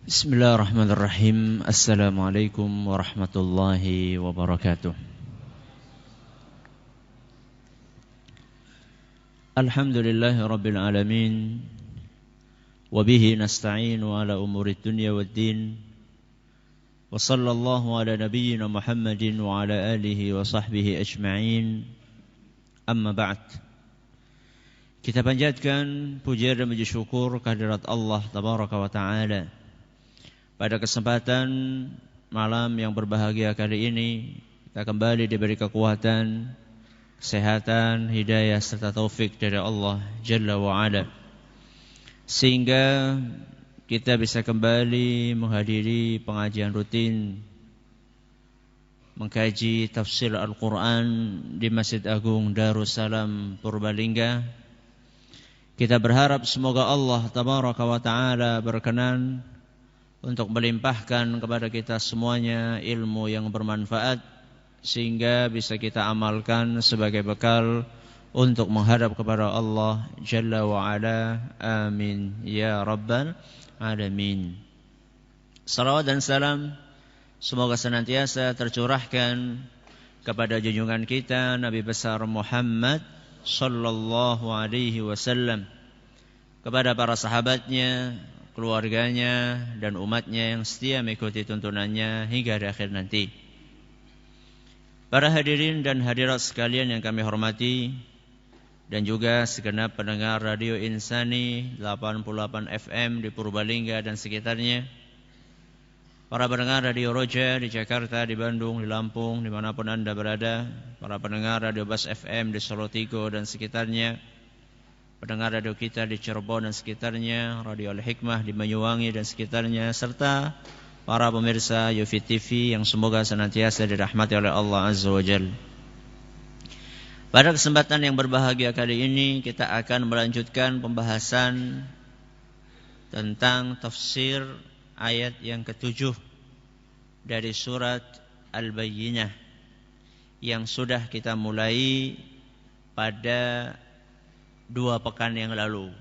Bismillahirrahmanirrahim. Assalamualaikum warahmatullahi wabarakatuh. Alhamdulillahi rabbil alamin. Wabihi nasta'inu ala umurid dunya waddin. Wa sallallahu ala nabiyyina Muhammadin wa ala alihi wa sahbihi ajma'in. Amma ba'd. Kita panjatkan puja dan puji syukur kehadirat Allah tabaraka wa ta'ala. Pada kesempatan malam yang berbahagia kali ini, kita kembali diberi kekuatan, kesehatan, hidayah serta taufik dari Allah Jalla wa Ala, sehingga kita bisa kembali menghadiri pengajian rutin mengkaji tafsir Al-Quran di Masjid Agung Darussalam Purbalingga. Kita berharap semoga Allah tabaraka wa ta'ala berkenan untuk melimpahkan kepada kita semuanya ilmu yang bermanfaat, sehingga bisa kita amalkan sebagai bekal untuk menghadap kepada Allah Jalla wa Ala. Amin ya rabbal alamin. Salawat dan salam semoga senantiasa tercurahkan kepada junjungan kita Nabi besar Muhammad sallallahu alaihi wasallam, kepada para sahabatnya, keluarganya dan umatnya yang setia mengikuti tuntunannya hingga di akhir nanti. Para hadirin dan hadirat sekalian yang kami hormati, dan juga segenap pendengar Radio Insani 88 FM di Purbalingga dan sekitarnya, para pendengar Radio Roja di Jakarta, di Bandung, di Lampung, dimanapun Anda berada, para pendengar Radio Bas FM di Solo Tigo dan sekitarnya, pendengar radio kita di Cirebon dan sekitarnya, Radio Al-Hikmah di Banyuwangi dan sekitarnya, serta para pemirsa Yufi TV yang semoga senantiasa dirahmati oleh Allah Azza wa Jalla. Pada kesempatan yang berbahagia kali ini, kita akan melanjutkan pembahasan tentang tafsir ayat yang ke-7 dari surat Al-Bayyinah yang sudah kita mulai pada 2 pekan yang lalu,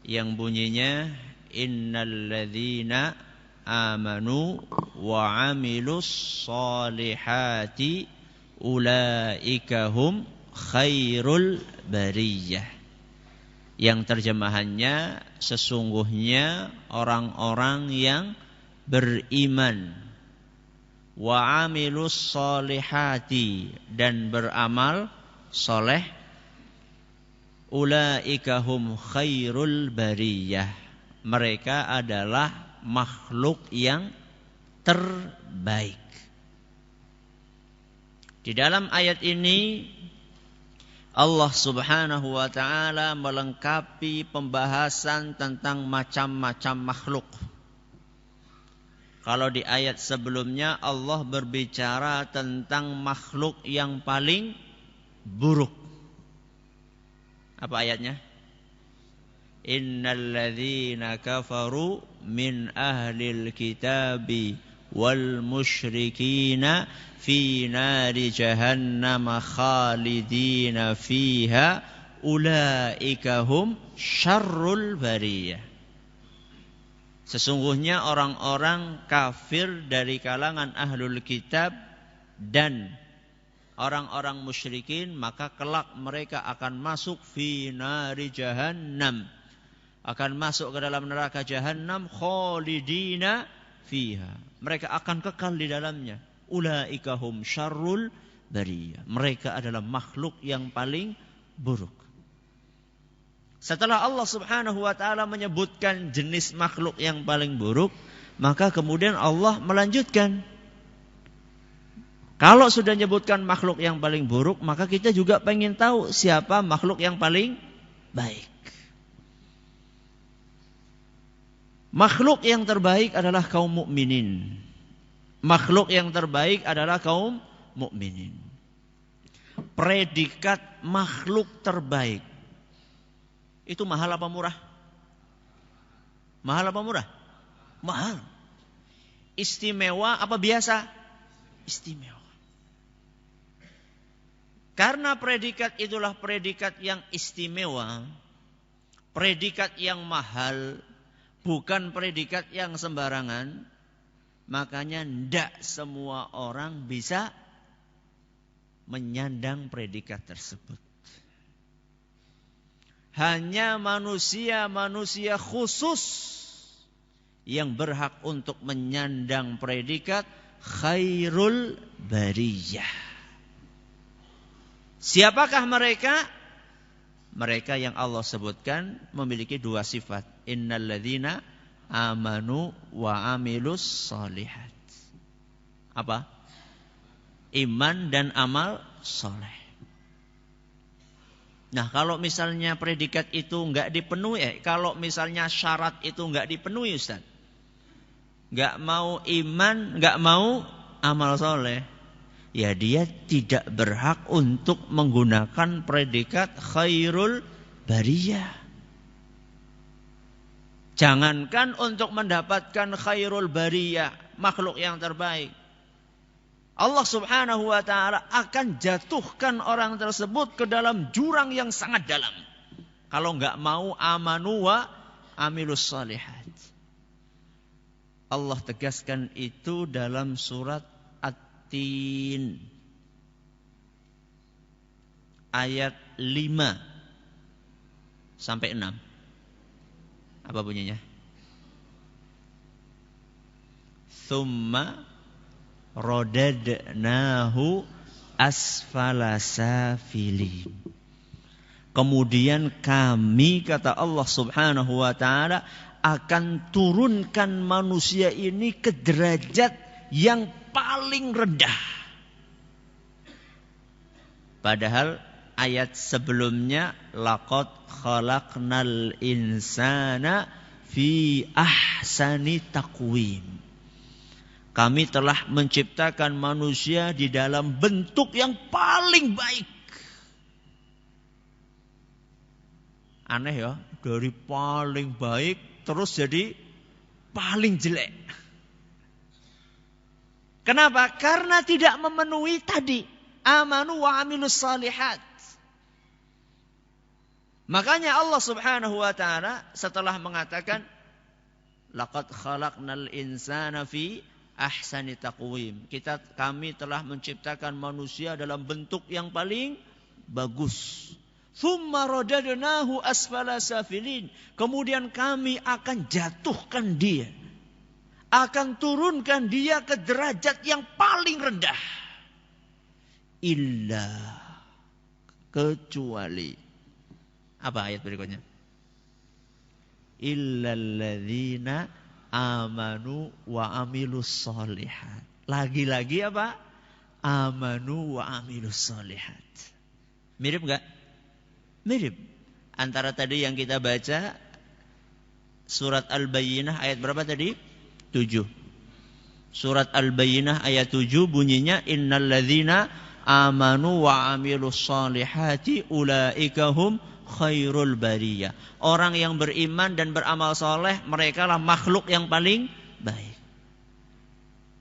yang bunyinya innal ladzina amanu wa amilus solihati ulaika hum khairul bariyah, yang terjemahannya sesungguhnya orang-orang yang beriman wa amilus solihati dan beramal soleh, ulaika hum khairul bariyah, mereka adalah makhluk yang terbaik. Di dalam ayat ini Allah Subhanahu wa ta'ala melengkapi pembahasan tentang macam-macam makhluk. Kalau di ayat sebelumnya Allah berbicara tentang makhluk yang paling buruk. Apa ayatnya? Innal ladzina kafaru min ahlil kitabi wal musyrikina fi nari jahannam khalidina fiha ulaika hum syarrul bariyah. Sesungguhnya orang-orang kafir dari kalangan ahlul kitab dan orang-orang musyrikin, maka kelak mereka akan masuk fi nari jahannam, akan masuk ke dalam neraka jahannam, khalidina fiha, mereka akan kekal di dalamnya. Ulaika hum syarrul bariyah, mereka adalah makhluk yang paling buruk. Setelah Allah Subhanahu wa ta'ala menyebutkan jenis makhluk yang paling buruk, maka kemudian Allah melanjutkan. Kalau sudah menyebutkan makhluk yang paling buruk, maka kita juga pengen tahu siapa makhluk yang paling baik. Makhluk yang terbaik adalah kaum mukminin. Makhluk yang terbaik adalah kaum mukminin. Predikat makhluk terbaik itu mahal apa murah? Mahal apa murah? Mahal. Istimewa apa biasa? Istimewa. Karena predikat itulah predikat yang istimewa, predikat yang mahal, bukan predikat yang sembarangan. Makanya tidak semua orang bisa menyandang predikat tersebut. Hanya manusia-manusia khusus yang berhak untuk menyandang predikat khairul bariyah. Siapakah mereka? Mereka yang Allah sebutkan memiliki dua sifat. Innalladzina amanu wa amilus shalihat. Apa? Iman dan amal soleh. Nah, kalau misalnya predikat itu enggak dipenuhi, kalau misalnya syarat itu enggak dipenuhi, Ustaz, enggak mau iman, enggak mau amal soleh, ya dia tidak berhak untuk menggunakan predikat khairul bariyah. Jangankan untuk mendapatkan khairul bariyah, makhluk yang terbaik, Allah subhanahu wa ta'ala akan jatuhkan orang tersebut ke dalam jurang yang sangat dalam kalau enggak mau amanu wa amilus shalihat. Allah tegaskan itu dalam surat At-Tin ayat 5 sampai 6. Apa bunyinya? Tsumma rodadnahu asfala safilin. Kemudian kami, kata Allah subhanahu wa ta'ala, akan turunkan manusia ini ke derajat yang paling rendah. Padahal ayat sebelumnya laqad khalaqnal insana fi ahsani taqwim. Kami telah menciptakan manusia di dalam bentuk yang paling baik. Aneh ya, dari paling baik terus jadi paling jelek. Kenapa? Karena tidak memenuhi tadi amanu wa amilus shalihat. Makanya Allah subhanahu wa ta'ala setelah mengatakan laqad khalaqnal insana fi ahsani taqwim. Kami telah menciptakan manusia dalam bentuk yang paling bagus. Tsumma radadnahu asfala safilin. Kemudian kami akan jatuhkan dia, akan turunkan dia ke derajat yang paling rendah. Illa, kecuali. Apa ayat berikutnya? Illalladzina amanu wa amilus shalihat. Lagi-lagi apa? Amanu wa amilus shalihat. Mirip enggak? Mirip. Antara tadi yang kita baca surat Al-Bayyinah ayat berapa tadi? 7. Surat Al-Bayyinah ayat 7 bunyinya innalladzina amanu wa amilus shalihati ulaika hum khairul bariyah. Orang yang beriman dan beramal soleh, mereka lah makhluk yang paling baik.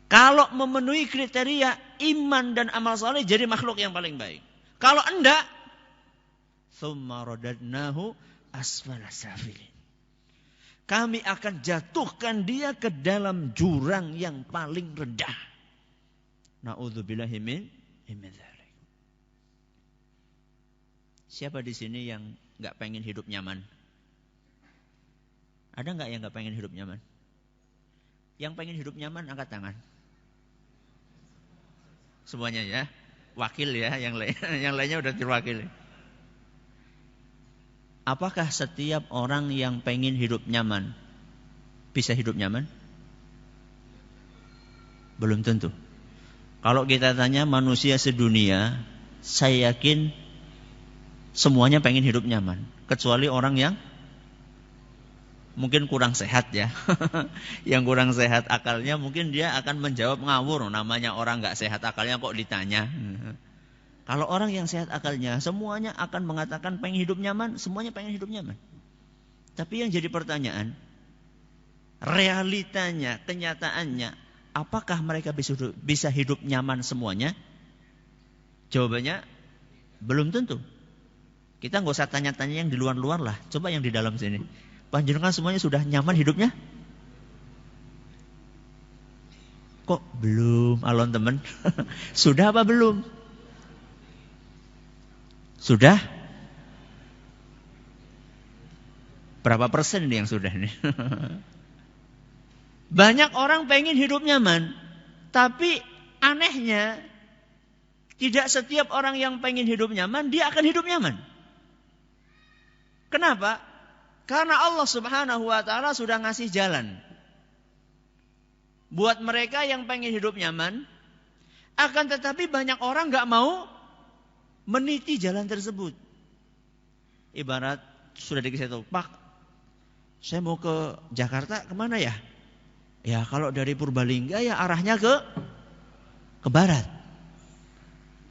Kalau memenuhi kriteria iman dan amal soleh, jadi makhluk yang paling baik. Kalau enggak, tsumma radadnahu asfala safilin. Kami akan jatuhkan dia ke dalam jurang yang paling rendah. Na'udzubillahi min dzalik. Siapa di sini yang nggak pengen hidup nyaman? Ada nggak yang nggak pengen hidup nyaman? Yang pengen hidup nyaman angkat tangan. Semuanya ya, wakil ya, yang lainnya udah terwakili. Apakah setiap orang yang pengen hidup nyaman bisa hidup nyaman? Belum tentu. Kalau kita tanya manusia sedunia, saya yakin semuanya pengen hidup nyaman, kecuali orang yang mungkin kurang sehat ya. Yang kurang sehat akalnya mungkin dia akan menjawab ngawur. Namanya orang gak sehat akalnya kok ditanya. Kalau orang yang sehat akalnya, semuanya akan mengatakan pengen hidup nyaman, semuanya pengen hidup nyaman. Tapi yang jadi pertanyaan, realitanya, kenyataannya, apakah mereka bisa hidup nyaman semuanya? Jawabannya belum tentu. Kita nggak usah tanya-tanya yang di luar-luar lah. Coba yang di dalam sini. Panjenengan semuanya sudah nyaman hidupnya? Kok belum, alon teman? Sudah apa belum? Sudah? Berapa persen ini yang sudah nih? Banyak orang pengen hidup nyaman, tapi anehnya tidak setiap orang yang pengen hidup nyaman, dia akan hidup nyaman. Kenapa? Karena Allah Subhanahu wa ta'ala sudah ngasih jalan. Buat mereka yang pengen hidup nyaman, akan tetapi banyak orang gak mau meniti jalan tersebut. Ibarat sudah dikasih tahu, Pak, saya mau ke Jakarta, kemana ya? Ya kalau dari Purbalingga ya arahnya ke barat.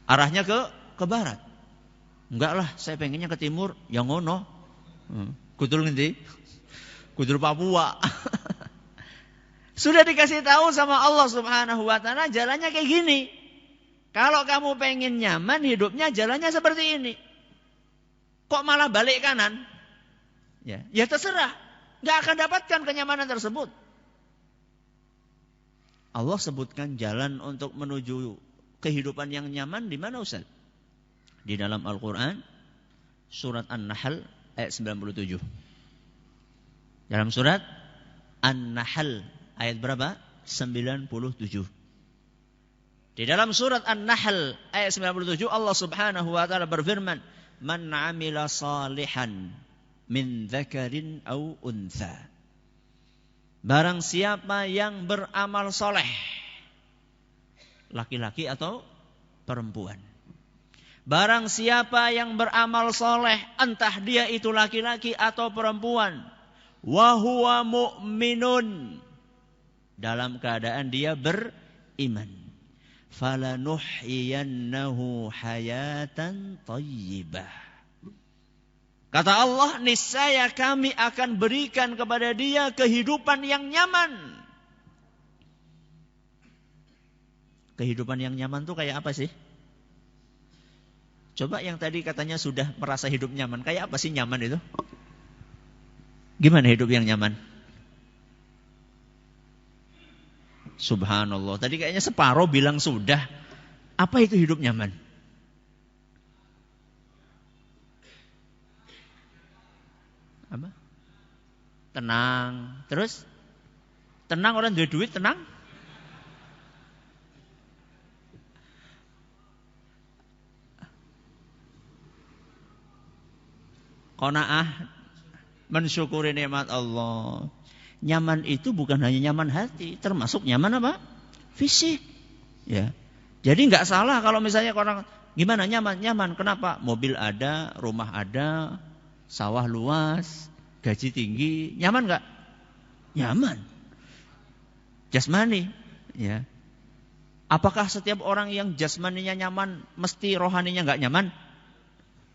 Arahnya ke barat. Enggak lah, saya pengennya ke timur, yang ngono. Kutul ngendi? Kutul Papua. Sudah dikasih tahu sama Allah Subhanahu wa ta'ala jalannya kayak gini. Kalau kamu pengen nyaman hidupnya jalannya seperti ini. Kok malah balik kanan? Ya terserah. Enggak akan dapatkan kenyamanan tersebut. Allah sebutkan jalan untuk menuju kehidupan yang nyaman di mana Ustaz? Di dalam Al-Quran surat An-Nahl ayat 97. Dalam surat An-Nahl ayat berapa? 97. Di dalam surat An-Nahl ayat 97 Allah Subhanahu wa ta'ala berfirman, "Man 'amila salihan min dzakarin aw untha." Barang siapa yang beramal soleh, laki-laki atau perempuan. Barang siapa yang beramal soleh, entah dia itu laki-laki atau perempuan, wa huwa mu'minun, dalam keadaan dia beriman, falanuhyiyannahu hayatan thayyibah. Kata Allah, niscaya kami akan berikan kepada dia kehidupan yang nyaman. Kehidupan yang nyaman itu kayak apa sih? Coba yang tadi katanya sudah merasa hidup nyaman, kayak apa sih nyaman itu? Gimana hidup yang nyaman? Subhanallah, tadi kayaknya separuh bilang sudah. Apa itu hidup nyaman? Apa? Tenang. Terus? Tenang, orang duit tenang? Qanaah, mensyukuri nikmat Allah. Nyaman itu bukan hanya nyaman hati, termasuk nyaman apa? Fisik. Ya. Jadi nggak salah kalau misalnya orang gimana nyaman? Nyaman. Kenapa? Mobil ada, rumah ada, sawah luas, gaji tinggi, nyaman nggak? Nyaman. Jasmani, ya. Apakah setiap orang yang jasmaninya nyaman mesti rohaninya nggak nyaman?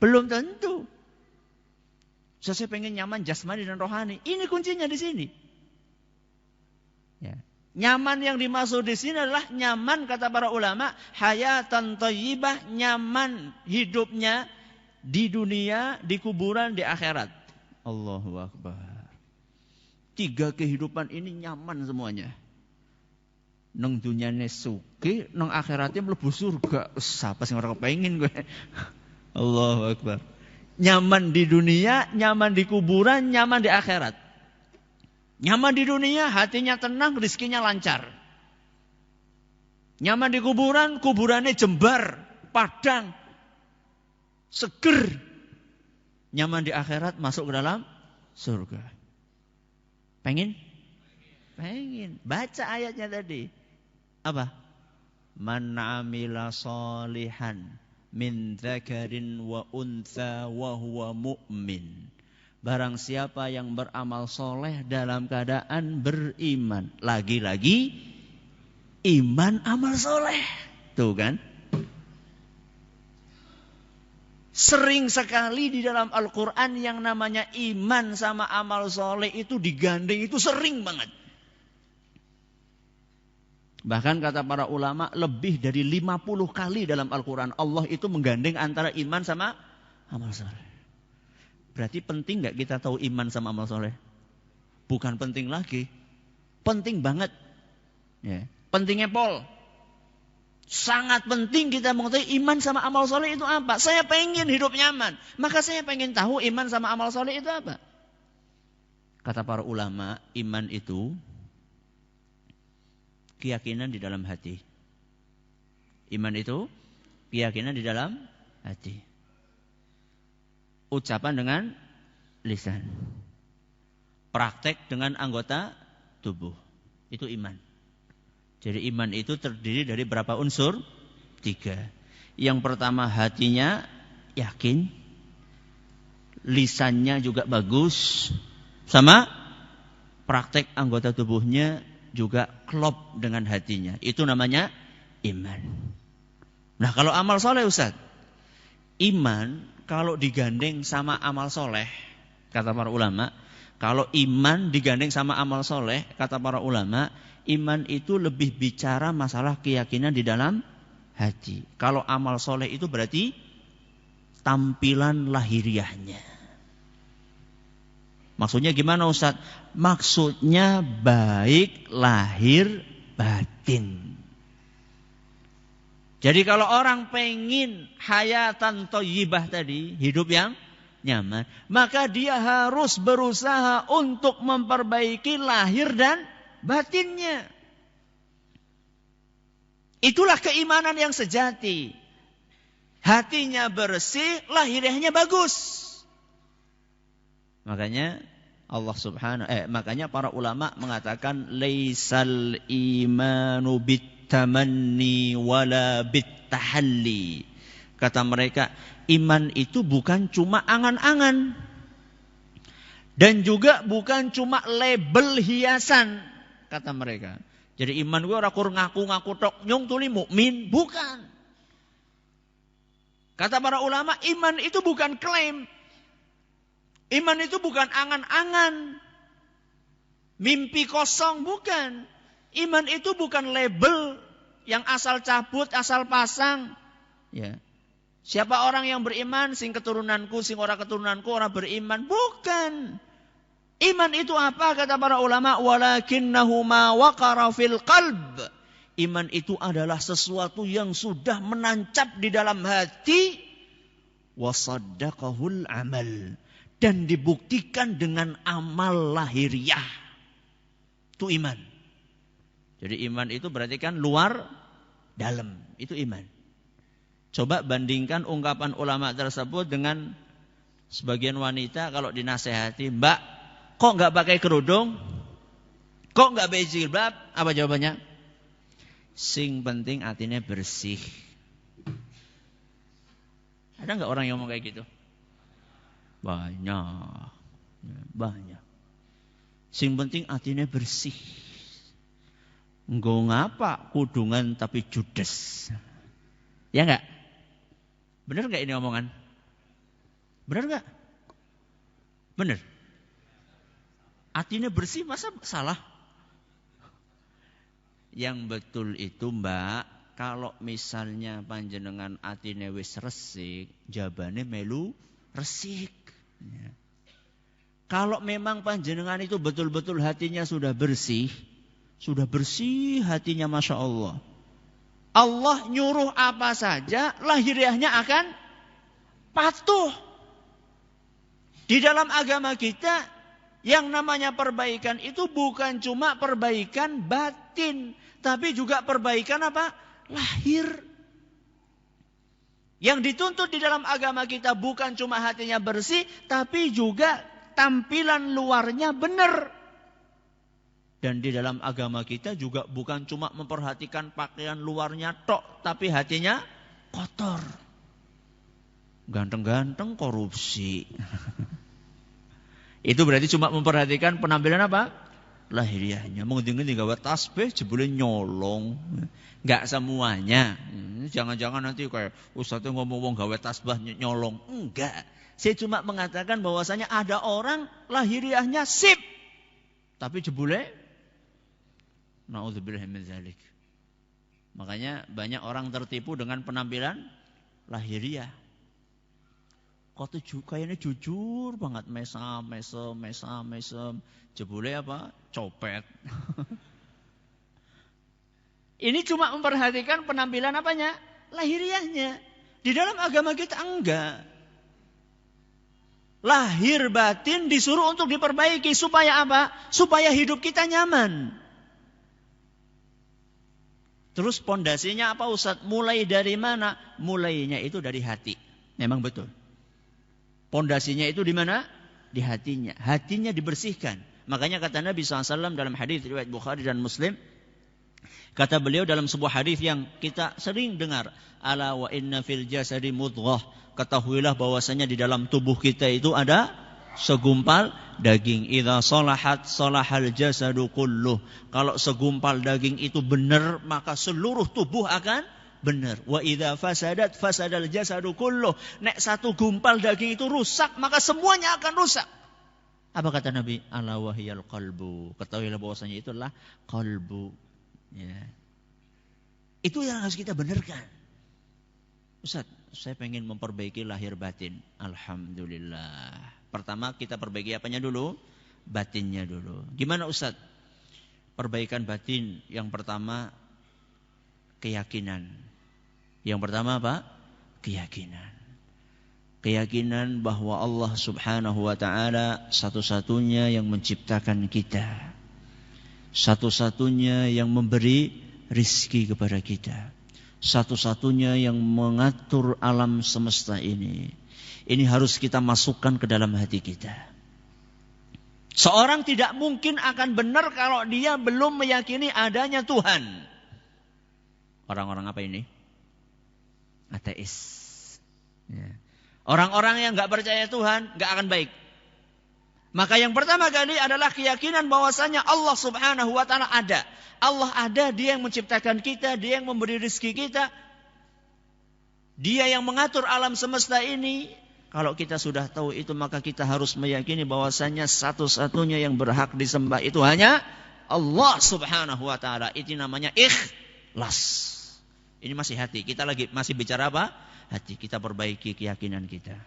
Belum tentu. Saya pengen nyaman jasmani dan rohani. Ini kuncinya di sini. Ya. Nyaman yang dimaksud di sini adalah nyaman kata para ulama, hayatan thayyibah, nyaman hidupnya di dunia, di kuburan, di akhirat. Allahu Akbar. 3 kehidupan ini nyaman semuanya. Nang dunyane sugih, nang akhiratnya mlebu surga. Siapa sing ora kepengin gue. Allahu Akbar. Nyaman di dunia, nyaman di kuburan, nyaman di akhirat. Nyaman di dunia, hatinya tenang, rezekinya lancar. Nyaman di kuburan, kuburannya jembar, padang, seger. Nyaman di akhirat, masuk ke dalam surga. Pengen? Pengen. Baca ayatnya tadi. Apa? Man 'amila shalihan min dzakarin wa untha wa huwa mu'min. Barang siapa yang beramal soleh dalam keadaan beriman. Lagi-lagi iman amal soleh. Tuh kan. Sering sekali di dalam Al-Quran yang namanya iman sama amal soleh itu digandeng, itu sering banget. Bahkan kata para ulama lebih dari 50 kali dalam Al-Quran Allah itu menggandeng antara iman sama amal soleh. Berarti penting gak kita tahu iman sama amal soleh? Bukan penting lagi. Penting banget. Ya. Pentingnya pol. Sangat penting kita mengetahui iman sama amal soleh itu apa. Saya pengen hidup nyaman. Maka saya pengen tahu iman sama amal soleh itu apa. Kata para ulama, iman itu keyakinan di dalam hati. Iman itu keyakinan di dalam hati. Ucapan dengan lisan. Praktek dengan anggota tubuh. Itu iman. Jadi iman itu terdiri dari berapa unsur? 3. Yang pertama hatinya yakin. Lisannya juga bagus. Sama praktek anggota tubuhnya juga klop dengan hatinya. Itu namanya iman. Nah kalau amal soleh Ustaz. Iman kalau digandeng sama amal soleh. Kata para ulama. Kalau iman digandeng sama amal soleh. Kata para ulama. Iman itu lebih bicara masalah keyakinan di dalam hati. Kalau amal soleh itu berarti tampilan lahiriahnya. Maksudnya gimana Ustaz? Maksudnya baik lahir batin. Jadi kalau orang pengen hayatan thayyibah tadi, hidup yang nyaman, maka dia harus berusaha untuk memperbaiki lahir dan batinnya. Itulah keimanan yang sejati. Hatinya bersih, lahiriahnya bagus. Makanya makanya para ulama mengatakan laisal imanu bitamanni wala bitahalli. Kata mereka, iman itu bukan cuma angan-angan dan juga bukan cuma label hiasan. Kata mereka. Jadi iman gue ora kur ngaku-ngaku tok nyong tuli mukmin, bukan. Kata para ulama, iman itu bukan klaim. Iman itu bukan angan-angan. Mimpi kosong, bukan. Iman itu bukan label yang asal cabut, asal pasang. Ya. Siapa orang yang beriman, sing keturunanku, sing ora keturunanku, ora beriman, bukan. Iman itu apa? Kata para ulama, walakinnahu ma waqara fil qalb. Iman itu adalah sesuatu yang sudah menancap di dalam hati, wasaddaqahul amal, dan dibuktikan dengan amal lahiriah. Itu iman. Jadi iman itu berarti kan luar dalam, itu iman. Coba bandingkan ungkapan ulama tersebut dengan sebagian wanita kalau dinasehati, Mbak, kok nggak pakai kerudung? Kok nggak pakai jilbab? Apa jawabannya? Sing penting hatinya bersih. Ada nggak orang yang ngomong kayak gitu? Banyak. Sing penting hatinya bersih. Nggo ngapa kudungan tapi judes? Ya nggak? Benar nggak ini omongan? Benar nggak? Benar. Hatinya bersih masa salah? Yang betul itu Mbak, kalau misalnya panjenengan hatinya wis resik, jabane melu resik. Ya. Kalau memang panjenengan itu betul-betul hatinya sudah bersih hatinya Masya Allah. Allah nyuruh apa saja, lahiriahnya akan patuh. Di dalam agama kita, yang namanya perbaikan itu bukan cuma perbaikan batin, tapi juga perbaikan apa? Lahir. Yang dituntut di dalam agama kita bukan cuma hatinya bersih, tapi juga tampilan luarnya benar. Dan di dalam agama kita juga bukan cuma memperhatikan pakaian luarnya tok, tapi hatinya kotor. Ganteng-ganteng korupsi. Itu berarti cuma memperhatikan penampilan apa? Lahiriahnya. Mengeting-ngeting gawe tasbih jebule nyolong. Enggak semuanya. Jangan-jangan nanti kayak ustaz ngomong wong gawe tasbih nyolong. Enggak. Saya cuma mengatakan bahwasanya ada orang lahiriahnya sip, tapi jebule naudzubillah min dzalik. Makanya banyak orang tertipu dengan penampilan lahiriah. Kok tuh kayaknya jujur banget, mesem. Jebule apa? Copet. Ini cuma memperhatikan penampilan apanya? Lahiriahnya. Di dalam agama kita enggak. Lahir batin disuruh untuk diperbaiki. Supaya apa? Supaya hidup kita nyaman. Terus pondasinya apa Ustaz? Mulai dari mana? Mulainya itu dari hati. Memang betul. Pondasinya itu di mana? Di hatinya. Hatinya dibersihkan. Makanya kata Nabi SAW dalam hadis riwayat Bukhari dan Muslim. Kata beliau dalam sebuah hadis yang kita sering dengar. Ala wa inna fil jasadi mudghah. Ketahuilah bahwasanya di dalam tubuh kita itu ada segumpal daging. Idza salahat salahal jasadu kulluh. Kalau segumpal daging itu benar, maka seluruh tubuh akan benar. Wa idza fasadat fasadal jasadu kulluh. Nek satu gumpal daging itu rusak, maka semuanya akan rusak. Apa kata Nabi? Ala wahiyal qalbu. Ketahuilah bahwasanya itulah qalbu. Ya. Itu yang harus kita benarkan. Ustaz, saya pengen memperbaiki lahir batin. Alhamdulillah. Pertama kita perbaiki apanya dulu? Batinnya dulu. Gimana Ustaz? Perbaikan batin yang pertama keyakinan. Yang pertama apa? Keyakinan. Keyakinan bahwa Allah Subhanahu wa ta'ala satu-satunya yang menciptakan kita. Satu-satunya yang memberi rizki kepada kita. Satu-satunya yang mengatur alam semesta ini. Ini harus kita masukkan ke dalam hati kita. Seorang tidak mungkin akan benar kalau dia belum meyakini adanya Tuhan. Orang-orang apa ini? Ateis. Ya. Orang-orang yang gak percaya Tuhan gak akan baik. Maka yang pertama kali adalah keyakinan bahwasanya Allah Subhanahu wa ta'ala ada. Allah ada, Dia yang menciptakan kita, Dia yang memberi rezeki kita. Dia yang mengatur alam semesta ini. Kalau kita sudah tahu itu, maka kita harus meyakini bahwasanya satu-satunya yang berhak disembah itu hanya Allah Subhanahu wa ta'ala. Itu namanya ikhlas. Ini masih hati. Kita lagi masih bicara apa? Hati. Kita perbaiki keyakinan kita.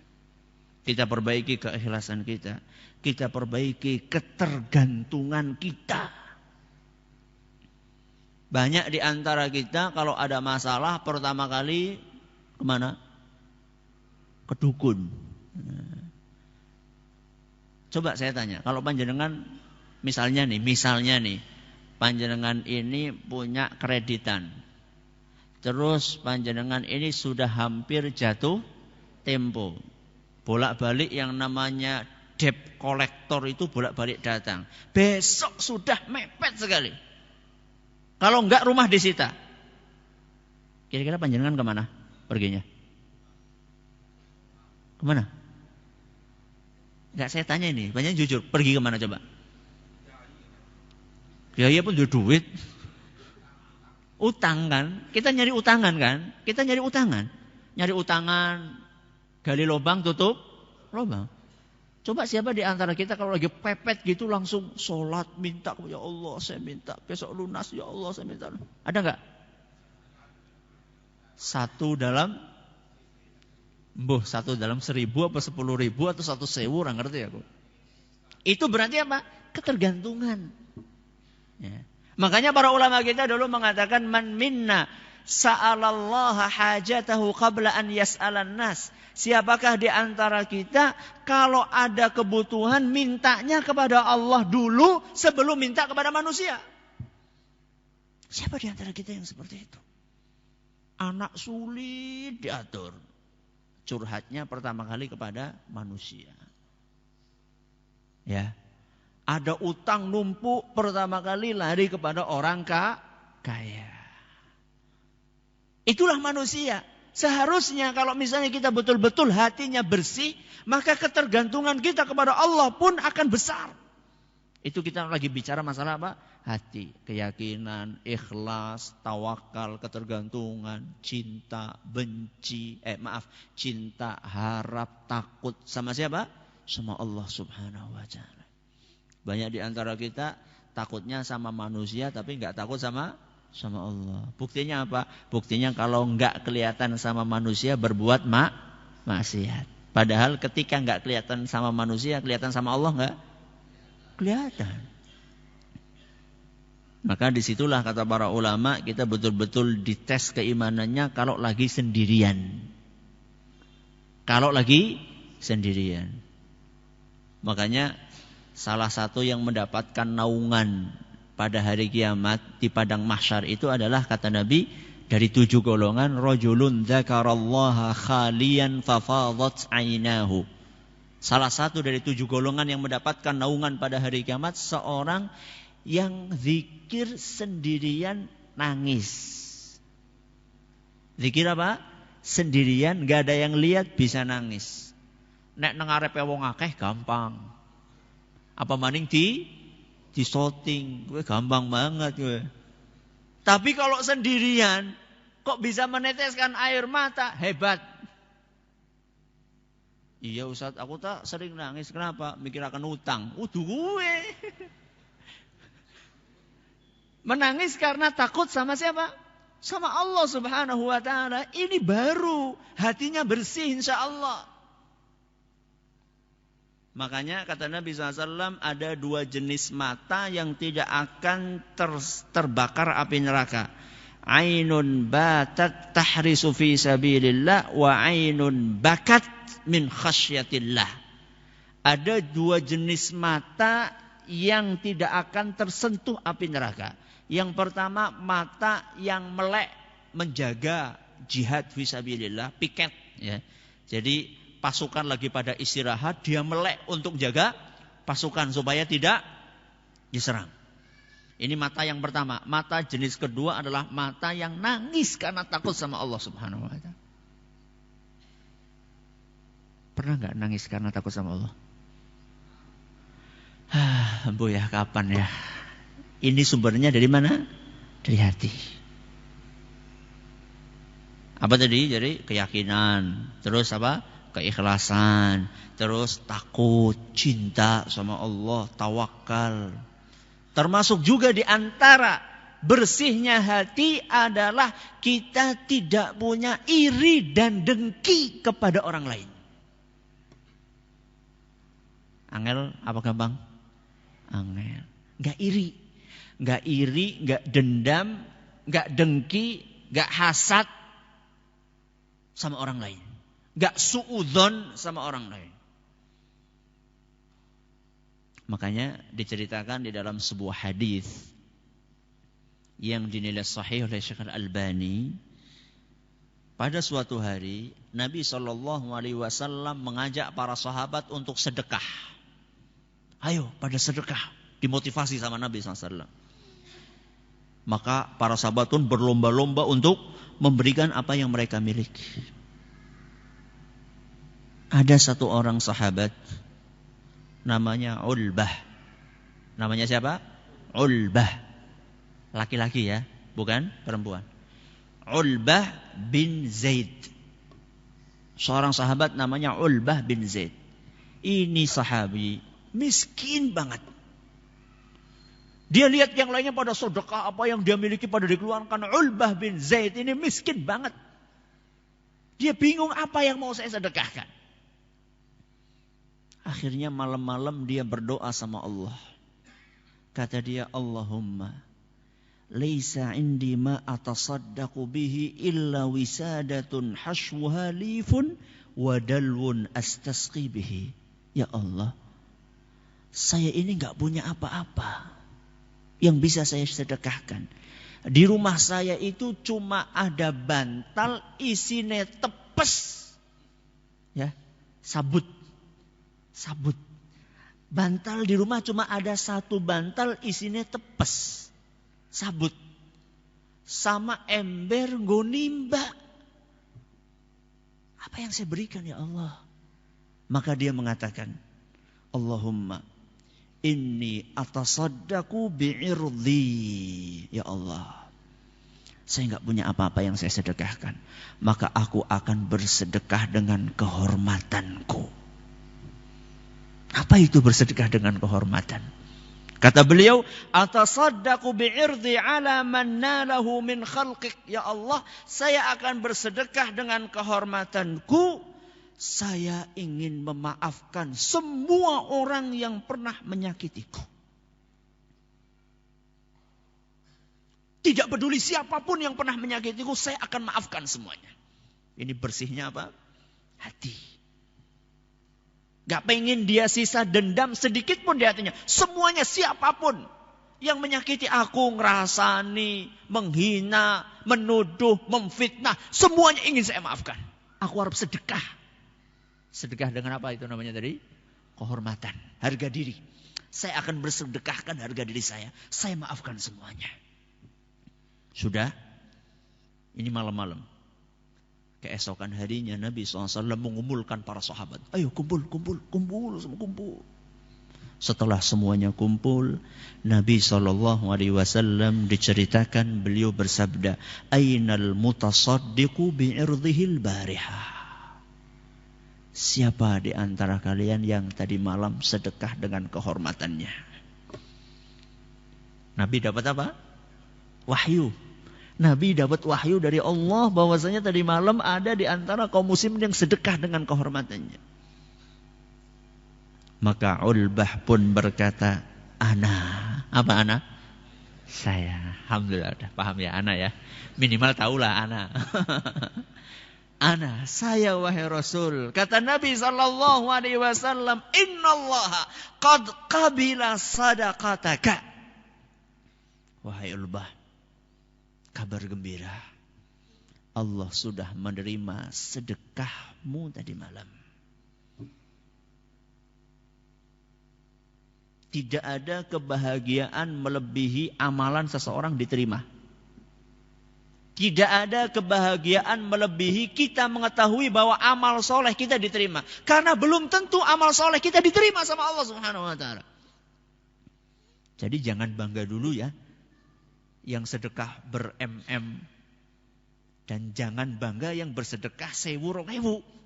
Kita perbaiki keikhlasan kita. Kita perbaiki ketergantungan kita. Banyak di antara kita kalau ada masalah pertama kali kemana? Ke dukun. Coba saya tanya, kalau panjenengan misalnya nih, panjenengan ini punya kreditan. Terus panjenengan ini sudah hampir jatuh tempo. Bolak-balik yang namanya debt collector itu bolak-balik datang. Besok sudah mepet sekali. Kalau enggak rumah disita. Kira-kira panjenengan kemana perginya? Kemana? Enggak, saya tanya ini, panjenengan jujur, pergi kemana coba? Biaya pun duit. Utang kan? Kita nyari utangan kan? Nyari utangan, gali lubang, tutup lubang. Coba siapa di antara kita kalau lagi pepet gitu langsung sholat minta, ya Allah saya minta besok lunas, ya Allah saya minta. Ada enggak? Satu dalam 1 dalam 1000 apa 10.000 atau 1.000, orang ngerti aku. Itu berarti apa? Ketergantungan. Ya. Makanya para ulama kita dulu mengatakan man minna sa'alallaha hajatahu qabla an yas'alan nas. Siapakah di antara kita kalau ada kebutuhan mintanya kepada Allah dulu sebelum minta kepada manusia? Siapa di antara kita yang seperti itu? Anak sulit diatur. Curhatnya pertama kali kepada manusia. Ya. Ada utang numpuk, pertama kali lari kepada orang kaya. Itulah manusia. Seharusnya kalau misalnya kita betul-betul hatinya bersih, maka ketergantungan kita kepada Allah pun akan besar. Itu kita lagi bicara masalah apa? Hati, keyakinan, ikhlas, tawakal, ketergantungan, cinta, benci, cinta, harap, takut. Sama siapa? Sama Allah Subhanahu wa ta'ala. Banyak di antara kita takutnya sama manusia tapi enggak takut sama Allah. Buktinya apa? Buktinya kalau enggak kelihatan sama manusia berbuat maksiat. Padahal ketika nggak kelihatan sama manusia, kelihatan sama Allah nggak kelihatan. Maka disitulah kata para ulama, kita betul-betul dites keimanannya kalau lagi sendirian. Kalau lagi sendirian. Makanya salah satu yang mendapatkan naungan pada hari kiamat di padang mahsyar itu adalah kata Nabi, dari 7 golongan, rajulun dzakarallaha khalian fafadat ainahu. Salah satu dari 7 golongan yang mendapatkan naungan pada hari kiamat, seorang yang zikir sendirian nangis. Zikir apa? Sendirian, gak ada yang lihat, bisa nangis. Nek nang arepe wong akeh gampang. Apa maning di shooting, gue gampang banget gue. Tapi kalau sendirian, kok bisa meneteskan air mata? Hebat. Iya Ustaz, aku tak sering nangis. Kenapa? Mikir akan utang. Udah gue. Menangis karena takut sama siapa? Sama Allah Subhanahu wa ta'ala. Ini baru. Hatinya bersih insya Allah. Makanya kata Nabi SAW, ada 2 jenis mata yang tidak akan terbakar api neraka. Ainun batat tahrisu fi sabilillah wa ainun bakat min khasyatillah. Ada 2 jenis mata yang tidak akan tersentuh api neraka. Yang pertama, mata yang melek menjaga jihad fisabilillah, piket ya. Jadi pasukan lagi pada istirahat, dia melek untuk jaga pasukan supaya tidak diserang. Ini mata yang pertama. Mata jenis kedua adalah mata yang nangis karena takut sama Allah Subhanahu wa ta'ala. Pernah enggak nangis karena takut sama Allah? Bu ya, kapan ya? Ini sumbernya dari mana? Dari hati. Apa tadi? Jadi keyakinan. Terus apa? Keikhlasan. Terus takut, cinta sama Allah, tawakal. Termasuk juga di antara bersihnya hati adalah kita tidak punya iri dan dengki kepada orang lain. Angel apa gampang? Angel. Gak iri. Gak iri, gak dendam, gak dengki, gak hasad sama orang lain. Gak suudzon sama orang lain. Makanya diceritakan di dalam sebuah hadis yang dinilai sahih oleh Syekh Al-Albani. Pada suatu hari Nabi SAW mengajak para sahabat untuk sedekah. Ayo pada sedekah. Dimotivasi sama Nabi SAW. Maka para sahabat pun berlomba-lomba untuk memberikan apa yang mereka miliki. Ada satu orang sahabat namanya Ulbah. Namanya siapa? Ulbah. Laki-laki ya, bukan perempuan. Ulbah bin Zaid. Seorang sahabat namanya Ulbah bin Zaid. Ini sahabi miskin banget. Dia lihat yang lainnya pada sedekah, apa yang dia miliki pada dikeluarkan. Ulbah bin Zaid ini miskin banget. Dia bingung apa yang mau saya sedekahkan. Akhirnya malam-malam dia berdoa sama Allah. Kata dia, Allahumma laisa indi ma atasaddaqu bihi illa wisadatun hashwuha lifun wa dalwun astasqi bihi. Ya Allah, saya ini enggak punya apa-apa yang bisa saya sedekahkan. Di rumah saya itu cuma ada bantal isinya tepes. Ya, sabut. Bantal di rumah cuma ada 1 bantal isinya tepes. Sabut. Sama ember nggo nimba. Apa yang saya berikan ya Allah? Maka dia mengatakan, Allahumma inni atasaddaqu bi'irdi. Ya Allah, saya enggak punya apa-apa yang saya sedekahkan. Maka aku akan bersedekah dengan kehormatanku. Apa itu bersedekah dengan kehormatan? Kata beliau, atasaddaqu bi'irdi ala man nalahu min khalqik. Ya Allah, saya akan bersedekah dengan kehormatanku saya ingin memaafkan semua orang yang pernah menyakitiku. Tidak peduli siapapun yang pernah menyakitiku, saya akan maafkan semuanya. Ini bersihnya apa? Hati. Gak pengen dia sisa dendam sedikit pun di hatinya. Semuanya siapapun yang menyakiti aku, ngerasani, menghina, menuduh, memfitnah, semuanya ingin saya maafkan. Aku harus sedekah. Sedekah dengan apa itu namanya tadi? Kehormatan, harga diri. Saya akan bersedekahkan harga diri saya. Saya maafkan semuanya. Sudah, ini malam-malam. Keesokan harinya Nabi SAW mengumpulkan para sahabat. Ayo kumpul. Setelah semuanya kumpul, Nabi SAW diceritakan beliau bersabda, Ainal mutasaddiqu bi'irdhihil barihah. Siapa di antara kalian yang tadi malam sedekah dengan kehormatannya? Nabi dapat apa? Wahyu. Nabi dapat wahyu dari Allah bahwasanya tadi malam ada di antara kaum muslimin yang sedekah dengan kehormatannya. Maka Ulbah pun berkata, ana. Apa ana? Saya. Alhamdulillah udah paham ya ana ya. Minimal tahulah ana. Ana, saya wahai Rasul. Kata Nabi SAW, Innallaha qad qabila sadaqataka. Wahai Ulbah, kabar gembira. Allah sudah menerima sedekahmu tadi malam. Tidak ada kebahagiaan melebihi amalan seseorang diterima. Tidak ada kebahagiaan melebihi kita mengetahui bahwa amal soleh kita diterima. Karena belum tentu amal soleh kita diterima sama Allah Subhanahu wa ta'ala. Jadi jangan bangga dulu ya. Yang sedekah ber-MM. Dan jangan bangga yang bersedekah 1.000-2.000.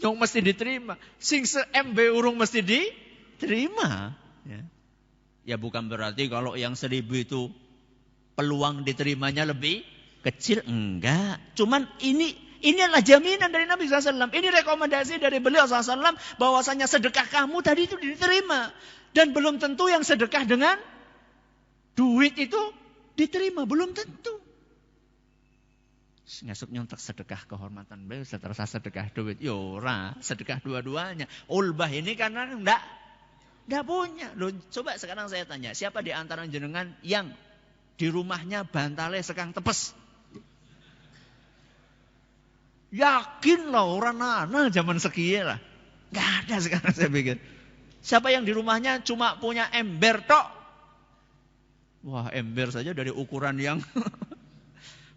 Yang mesti diterima. Sing se-MB urung mesti diterima. Ya bukan berarti kalau yang 1.000 itu peluang diterimanya lebih kecil. Enggak. Cuman ini adalah jaminan dari Nabi SAW. Ini rekomendasi dari beliau SAW. Bahwasanya sedekah kamu tadi itu diterima. Dan belum tentu yang sedekah dengan duit itu diterima. Belum tentu. Ngasuk nyontek sedekah kehormatan beliau setelah sedekah duit. Yora, sedekah dua-duanya. Ulbah ini karena enggak punya. Loh, coba sekarang saya tanya, siapa di antara jenengan yang di rumahnya bantale sekang tepes? Yakin lah orang nana zaman sekian lah. Enggak ada sekarang saya pikir. Siapa yang di rumahnya cuma punya ember tok? Wah, ember saja dari ukuran yang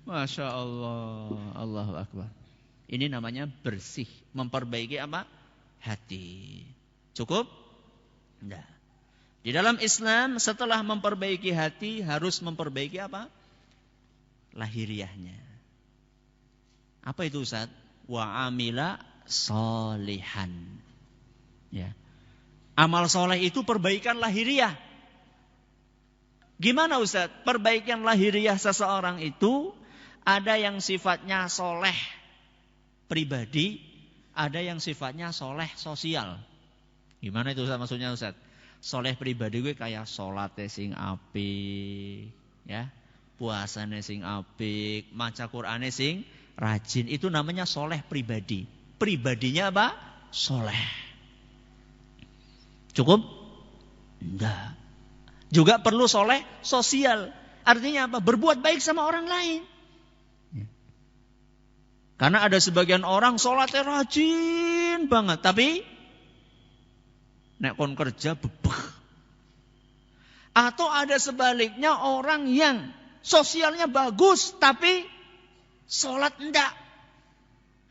Masya Allah, Allahu Akbar. Ini namanya bersih, memperbaiki apa? Hati. Cukup? Enggak. Di dalam Islam setelah memperbaiki hati harus memperbaiki apa? Lahiriahnya. Apa itu Ustaz? Wa amila solihan. Ya. Amal soleh itu perbaikan lahiriah. Gimana Ustaz? Perbaikan lahiriah seseorang itu ada yang sifatnya soleh pribadi, ada yang sifatnya soleh sosial. Gimana itu Ustaz maksudnya Ustaz? Soleh pribadi gue kayak sholatnya sing apik, ya, puasanya sing apik, maca Qur'annya sing rajin. Itu namanya soleh pribadi. Pribadinya apa? Soleh. Cukup? Enggak. Juga perlu soleh sosial. Artinya apa? Berbuat baik sama orang lain. Karena ada sebagian orang sholatnya rajin banget. Tapi nek kon kerja bebeh. Atau ada sebaliknya orang yang sosialnya bagus. Tapi sholat enggak.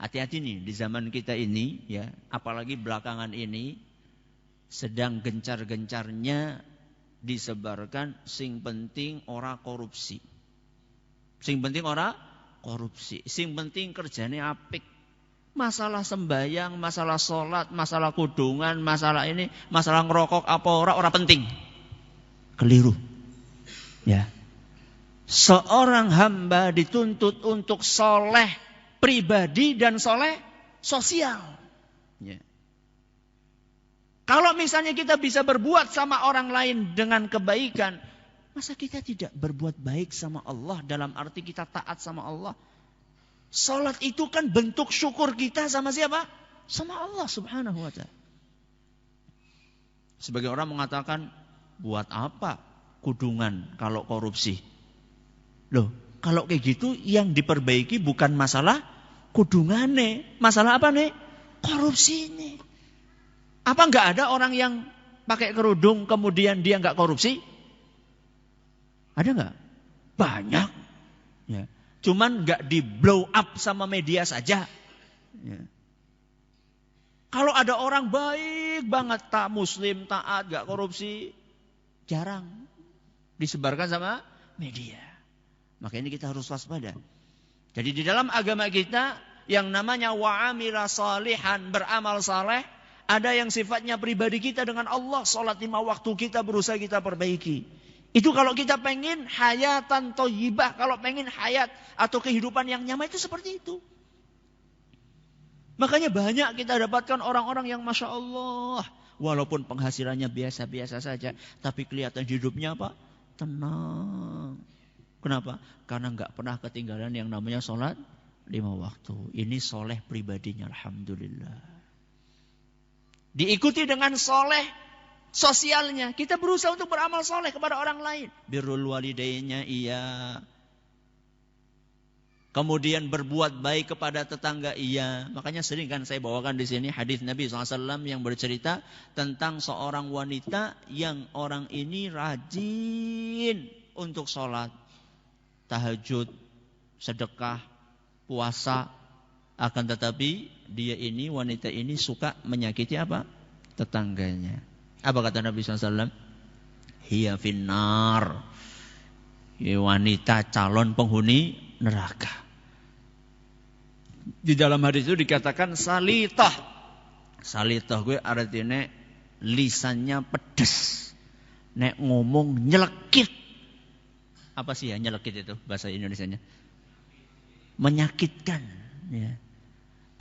Hati-hati nih di zaman kita ini. Ya, apalagi belakangan ini. Sedang gencar-gencarnya disebarkan sing penting ora korupsi. Sing penting ora korupsi. Sing penting kerjane apik. Masalah sembahyang, masalah sholat, masalah kudungan, masalah ini, masalah ngerokok apa ora penting. Keliru. Ya. Seorang hamba dituntut untuk soleh pribadi dan soleh sosial. Ya. Kalau misalnya kita bisa berbuat sama orang lain dengan kebaikan, masa kita tidak berbuat baik sama Allah dalam arti kita taat sama Allah? Salat itu kan bentuk syukur kita sama siapa? Sama Allah Subhanahu wa ta'ala. Sebagian orang mengatakan, buat apa kudungan kalau korupsi? Loh, kalau kayak gitu yang diperbaiki bukan masalah kudungane, masalah apa nih? Korupsi ini. Apa enggak ada orang yang pakai kerudung kemudian dia enggak korupsi? Ada enggak? Banyak. Ya. Cuman enggak di blow up sama media saja. Ya. Kalau ada orang baik banget, tak muslim, taat, enggak korupsi, jarang disebarkan sama media. Makanya kita harus waspada. Jadi di dalam agama kita yang namanya wa'amila salihan, beramal saleh, ada yang sifatnya pribadi kita dengan Allah. Salat 5 waktu kita berusaha kita perbaiki. Itu kalau kita pengen hayatan thayyibah, kalau pengen hayat atau kehidupan yang nyaman itu seperti itu. Makanya banyak kita dapatkan orang-orang yang Masya Allah, walaupun penghasilannya biasa-biasa saja, tapi kelihatan hidupnya apa? Tenang. Kenapa? Karena enggak pernah ketinggalan yang namanya sholat 5 waktu. Ini soleh pribadinya, alhamdulillah. Diikuti dengan soleh sosialnya. Kita berusaha untuk beramal soleh kepada orang lain. Birrul walidaynya iya. Kemudian berbuat baik kepada tetangga iya. Makanya sering kan saya bawakan di sini hadis Nabi SAW yang bercerita tentang seorang wanita yang orang ini rajin untuk sholat, tahajud, sedekah, puasa. Akan tetapi dia ini, wanita ini suka menyakiti apa? Tetangganya. Apa kata Nabi SAW? Hiya finnar. Wanita calon penghuni neraka. Di dalam hadis itu dikatakan salitah. Salitah gue artinya lisannya pedas. Nek ngomong nyelekit. Apa sih ya nyelekit itu bahasa Indonesianya? Menyakitkan. Ya.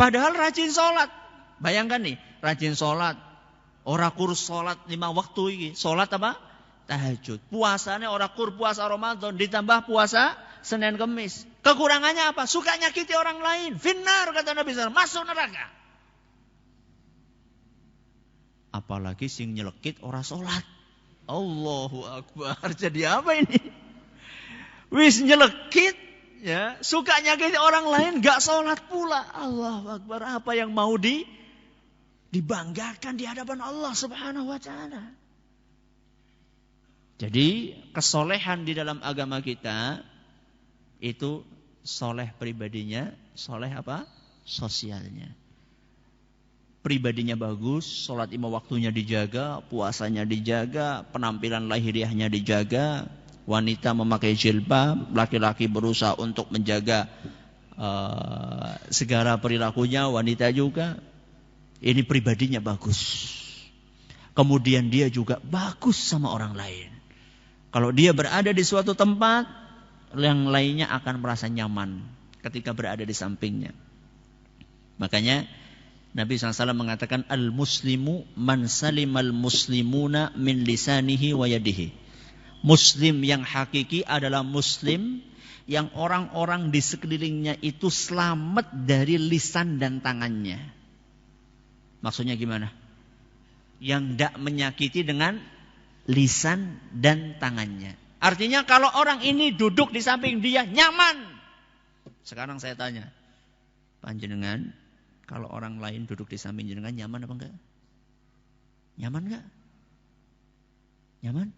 Padahal rajin sholat. Bayangkan nih, rajin sholat. Ora kur sholat 5 waktu ini. Sholat apa? Tahajud. Puasanya ora kur puasa Ramadan. Ditambah puasa Senin Kemis. Kekurangannya apa? Suka nyakiti orang lain. Finnar kata Nabi SAW. Masuk neraka. Apalagi sing nyelekit ora sholat. Allahu Akbar. Jadi apa ini? Wis nyelekit. Ya, suka nyakiti orang lain, gak sholat pula. Allahu Akbar. Apa yang mau dibanggakan di hadapan Allah Subhanahu wa ta'ala. Jadi kesolehan di dalam agama kita itu soleh pribadinya, soleh apa? Sosialnya. Pribadinya bagus, sholat 5 waktunya dijaga, puasanya dijaga, penampilan lahiriahnya dijaga. Wanita memakai jilbab, laki-laki berusaha untuk menjaga segala perilakunya, wanita juga. Ini pribadinya bagus. Kemudian dia juga bagus sama orang lain. Kalau dia berada di suatu tempat, yang lainnya akan merasa nyaman ketika berada di sampingnya. Makanya Nabi SAW mengatakan, al-muslimu man salimal muslimuna min lisanihi wa yadihi. Muslim yang hakiki adalah muslim yang orang-orang di sekelilingnya itu selamat dari lisan dan tangannya. Maksudnya gimana? Yang tidak menyakiti dengan lisan dan tangannya. Artinya kalau orang ini duduk di samping dia nyaman. Sekarang saya tanya, panjenengan kalau orang lain duduk di samping jenengan nyaman apa enggak? Nyaman enggak? Nyaman?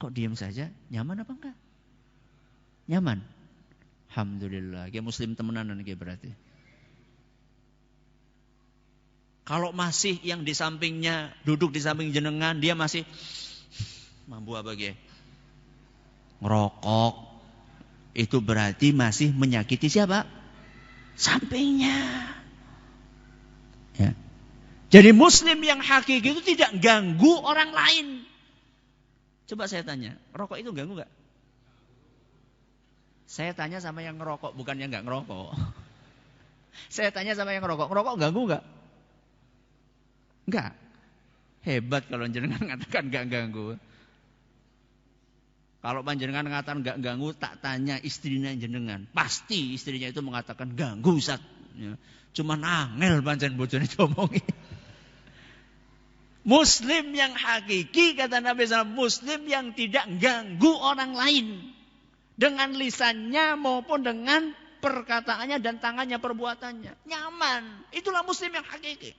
Kok diam saja? Nyaman apa enggak? Nyaman. Alhamdulillah. Kayak muslim temenanan kayak berarti. Kalau masih yang di sampingnya, duduk di samping jenengan, dia masih mampu apa ge? Ngerokok. Itu berarti masih menyakiti siapa? Sampingnya. Ya. Jadi muslim yang hakiki itu tidak ganggu orang lain. Coba saya tanya, rokok itu ganggu gak? Saya tanya sama yang ngerokok, bukan yang nggak ngerokok. Saya tanya sama yang ngerokok, ngerokok ganggu nggak? Nggak. Hebat kalau jenengan mengatakan nggak ganggu. Kalau panjenengan mengatakan nggak ganggu, tak tanya istrinya jenengan. Pasti istrinya itu mengatakan ganggu Ustaz. Ya. Cuma angel pancen bojone diomongi. Muslim yang hakiki, kata Nabi SAW, Muslim yang tidak ganggu orang lain. Dengan lisannya maupun dengan perkataannya dan tangannya, perbuatannya. Nyaman. Itulah Muslim yang hakiki.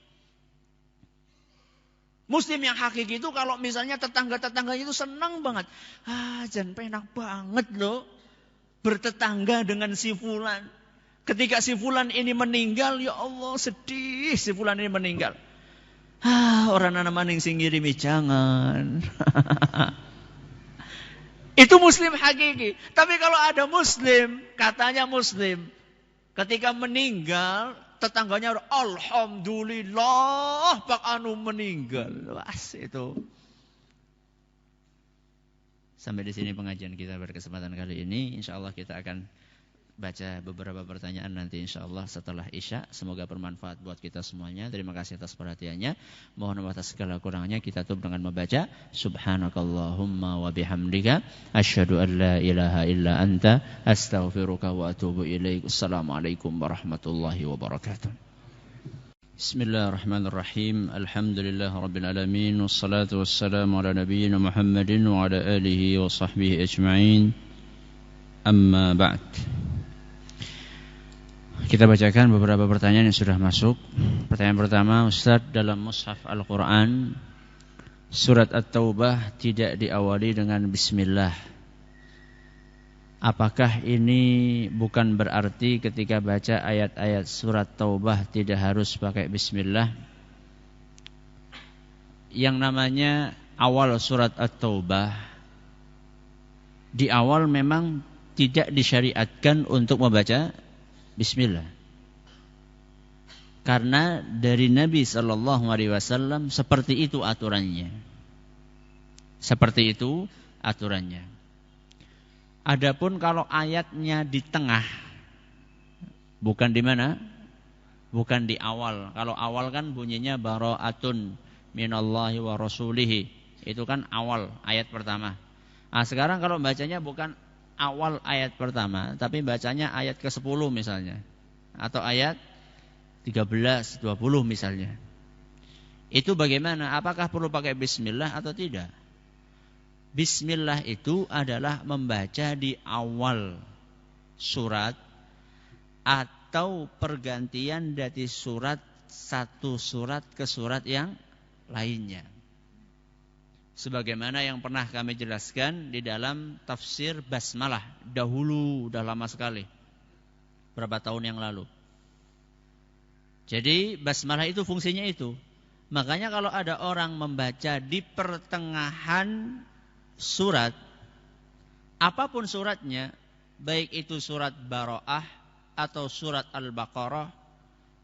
Muslim yang hakiki itu kalau misalnya tetangga-tetangga itu senang banget. Jan penak banget loh. Bertetangga dengan si fulan. Ketika si fulan ini meninggal, ya Allah sedih si fulan ini meninggal. Orang anak maning sing ngirimi jangan. Itu Muslim hakiki. Tapi kalau ada Muslim, katanya Muslim, ketika meninggal, tetangganya alhamdulillah Pak Anu meninggal. Was itu. Sampai di sini pengajian kita pada kesempatan kali ini. Insyaallah kita akan baca beberapa pertanyaan nanti insyaallah setelah Isya. Semoga bermanfaat buat kita semuanya. Terima kasih atas perhatiannya. Mohon maaf atas segala kurangnya. Kita tutup dengan membaca Subhanakallahumma wa bihamdika asyhadu an la ilaha illa anta astaghfiruka wa atubu ilaik. Assalamualaikum warahmatullahi wabarakatuh. Bismillahirrahmanirrahim. Alhamdulillah rabbil alamin wassalatu wassalamu ala nabiyyina Muhammadin wa ala alihi wa sahbihi ajma'in. Amma ba'd. Kita bacakan beberapa pertanyaan yang sudah masuk. Pertanyaan pertama, Ustaz, dalam mushaf Al-Quran surat At-Taubah tidak diawali dengan bismillah. Apakah ini bukan berarti ketika baca ayat-ayat surat Taubah tidak harus pakai bismillah? Yang namanya awal surat At-Taubah, di awal memang tidak disyariatkan untuk membaca bismillah. Karena dari Nabi SAW seperti itu aturannya. Seperti itu aturannya. Adapun kalau ayatnya di tengah, bukan di mana? Bukan di awal. Kalau awal kan bunyinya bara'atun minallahi wa rasulihi. Itu kan awal ayat pertama. Nah, sekarang kalau bacanya bukan awal ayat pertama, tapi bacanya ayat ke-10 misalnya. Atau ayat 13, 20 misalnya. Itu bagaimana? Apakah perlu pakai bismillah atau tidak? Bismillah itu adalah membaca di awal surat atau pergantian dari surat satu surat ke surat yang lainnya. Sebagaimana yang pernah kami jelaskan di dalam tafsir basmalah dahulu, udah lama sekali, berapa tahun yang lalu. Jadi basmalah itu fungsinya itu. Makanya kalau ada orang membaca di pertengahan surat, apapun suratnya, baik itu surat Bara'ah atau surat Al-Baqarah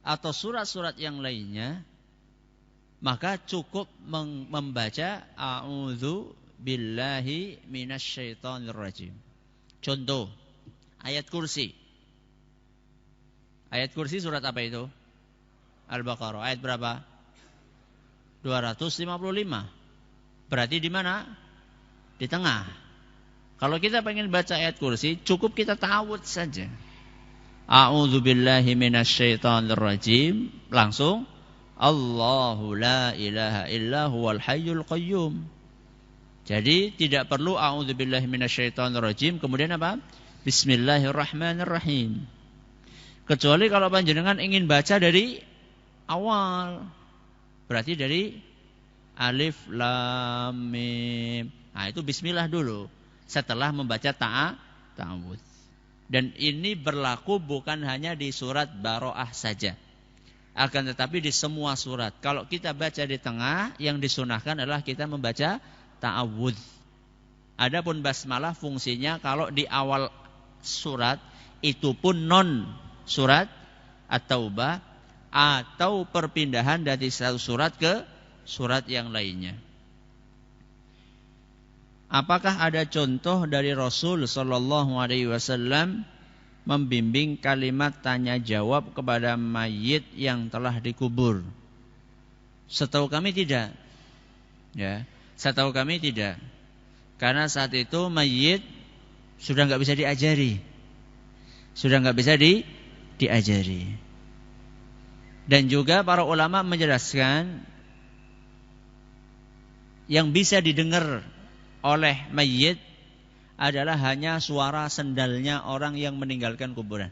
atau surat-surat yang lainnya, maka cukup membaca a'udzu billahi minasyaitonir rajim. Contoh, ayat kursi. Ayat kursi surat apa itu? Al-Baqarah. Ayat berapa? 255. Berarti di mana? Di tengah. Kalau kita pengen baca ayat kursi, cukup kita ta'awudz saja. A'udzu billahi minasyaitonir rajim, langsung Allahu la ilaha illa huwal hayyul qayyum. Jadi tidak perlu a'udzubillahi minasyaitonir rajim kemudian apa? Bismillahirrahmanirrahim. Kecuali kalau panjenengan ingin baca dari awal. Berarti dari alif lam mim. Nah, itu bismillah dulu setelah membaca ta'awudz. Dan ini berlaku bukan hanya di surat Bara'ah saja. Akan tetapi di semua surat. Kalau kita baca di tengah, yang disunahkan adalah kita membaca ta'awudz. Adapun basmalah fungsinya kalau di awal surat, itu pun non surat At-Taubah atau perpindahan dari satu surat ke surat yang lainnya. apakah ada contoh dari Rasul sallallahu alaihi wasallam membimbing kalimat tanya jawab kepada mayit yang telah dikubur? Setahu kami tidak. Ya, setahu kami tidak. Karena saat itu mayit sudah enggak bisa diajari. Sudah enggak bisa diajari. Dan juga para ulama menjelaskan yang bisa didengar oleh mayit adalah hanya suara sendalnya orang yang meninggalkan kuburan.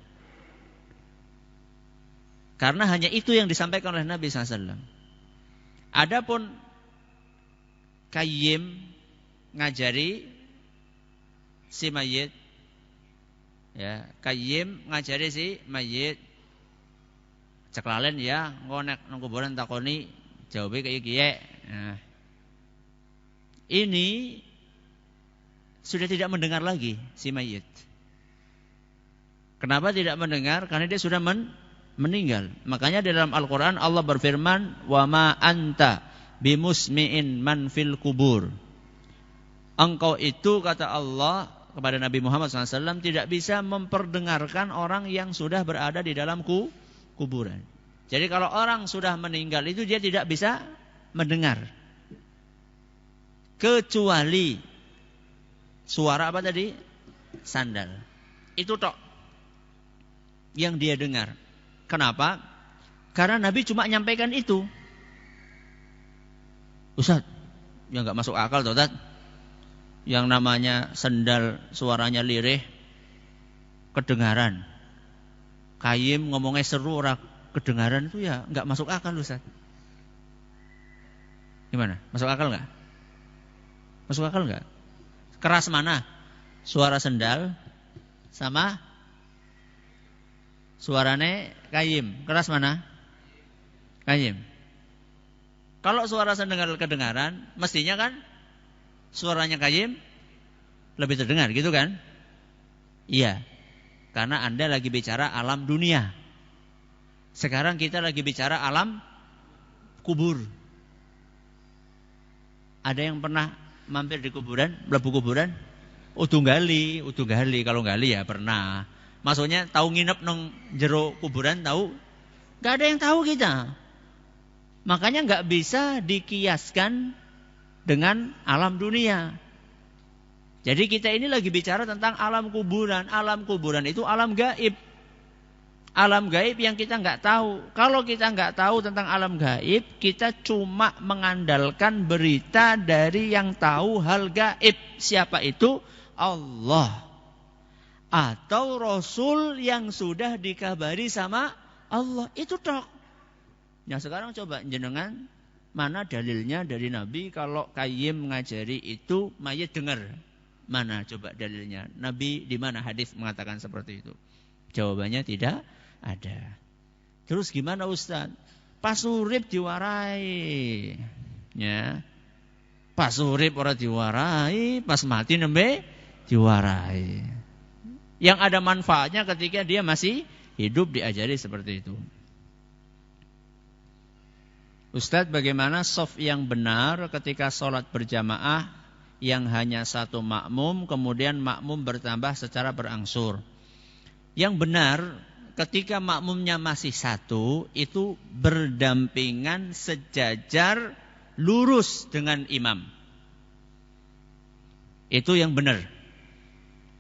Karena hanya itu yang disampaikan oleh Nabi SAW. Adapun qayyim ngajari si mayit, ya, qayyim ngajari si mayit, ceklalen ya ngonek nang kuburan takoni jawabe kaya kiye. Nah, ini sudah tidak mendengar lagi si mayit. Kenapa tidak mendengar? Karena dia sudah meninggal. Makanya di dalam Al-Quran Allah berfirman, wa ma anta bimusmi'in man fil kubur. Engkau itu, kata Allah kepada Nabi Muhammad SAW, tidak bisa memperdengarkan orang yang sudah berada di dalam kuburan. Jadi kalau orang sudah meninggal itu dia tidak bisa mendengar. Kecuali suara apa tadi? Sandal. Itu tok yang dia dengar. Kenapa? Karena Nabi cuma nyampaikan itu. Ustaz, ya enggak masuk akal toh, Ustaz. Yang namanya sendal suaranya lirih kedengaran. Qayyim ngomongnya seru ora kedengaran, itu ya enggak masuk akal, Ustaz. Gimana? Masuk akal enggak? Masuk akal enggak? Keras mana? Suara sendal sama suarane qayyim. Keras mana? Qayyim. Kalau suara sendal kedengaran, mestinya kan suaranya qayyim lebih terdengar, gitu kan? Iya. Karena Anda lagi bicara alam dunia. Sekarang kita lagi bicara alam kubur. Ada yang pernah mampir di kuburan, mlebu kuburan? Udu gali. Kalau gali ya pernah. Maksudnya tahu nginep nang jero kuburan, tahu? Gak ada yang tahu kita. Makanya gak bisa dikiaskan dengan alam dunia. Jadi kita ini lagi bicara tentang alam kuburan. Alam kuburan itu alam gaib. Alam gaib yang kita nggak tahu. Kalau kita nggak tahu tentang alam gaib, kita cuma mengandalkan berita dari yang tahu hal gaib. Siapa itu? Allah. Atau Rasul yang sudah dikabari sama Allah. Itu tok. Nah sekarang coba jenengan, mana dalilnya dari Nabi kalau qayyim ngajari itu mayit dengar? Mana coba dalilnya? Nabi di mana hadis mengatakan seperti itu? Jawabannya tidak ada. Terus gimana Ustaz? Pas urip diwarai. Ya. Pas urip ora diwarai, pas mati nembe diwarai. Yang ada manfaatnya ketika dia masih hidup diajari seperti itu. Ustaz, bagaimana shaf yang benar ketika sholat berjamaah yang hanya satu makmum, kemudian makmum bertambah secara berangsur? Yang benar, ketika makmumnya masih satu, itu berdampingan sejajar lurus dengan imam. Itu yang benar,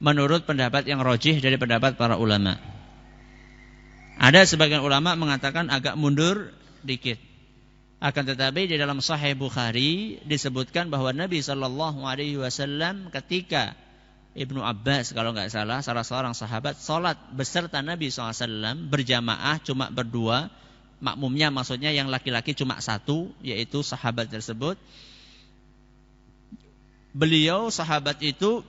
menurut pendapat yang rajih dari pendapat para ulama. Ada sebagian ulama mengatakan agak mundur dikit. Akan tetapi di dalam Sahih Bukhari disebutkan bahwa Nabi SAW ketika Ibnu Abbas kalau nggak salah, salah seorang sahabat sholat beserta Nabi SAW berjamaah cuma berdua, makmumnya maksudnya yang laki-laki cuma satu, yaitu sahabat tersebut. Beliau sahabat itu